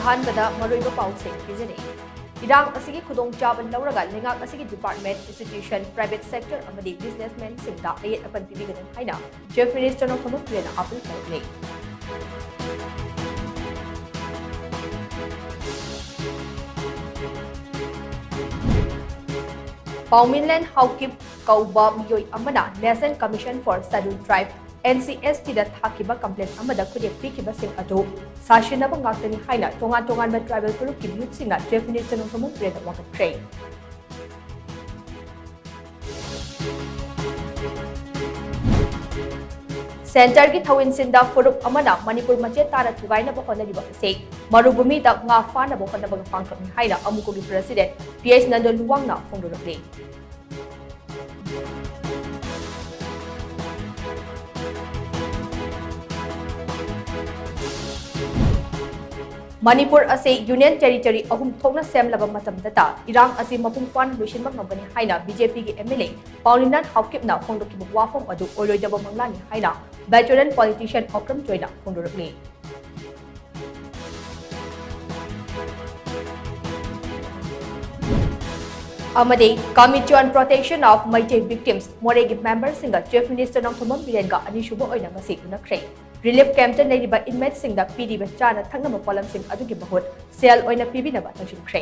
अहानबदा मरोइबा पाउसें पिजने इरांग असigi khudong chaban lauraga lengak asigi department institution private sector amadi businessmen singda ayet apan pibigan haina chief minister no thomok plena apil tawle Pauminland Haukip Kauba Miyoi Amana National Commission for Scheduled Tribe NCST da thakiba complaint amada khudek pikiba sing adu sashinaba ngaktani haina tongan ba tribal group ki youth singa chief minister no thomok plena wakat train Center ki thawin sinda furup amana Manipur mache tara thugaina ba khonali ba se marubumi da nga fana ba khona ba pangkap ni haina amuko gi president PS Nandol Luwang na phongdorokle Manipur ase Union Territory ahum thongna semlaba matamdata irang ase mapung fan luisinba ngabani haina BJP gi MLA Paulinan Haukipna phongdoki wafom adu oloidaba manglani haina veteran politician Okram Joina phongdorokle Amade Committee on Protection of Mighty Victims Moregi members singa Chief Minister Nong Thomam Birenga anishubo oina ngasi unakre Relief camp ta leiba inmates singda pidi ba chana thangna polam sing adugi bahut sel oina pibinaba tangsin kre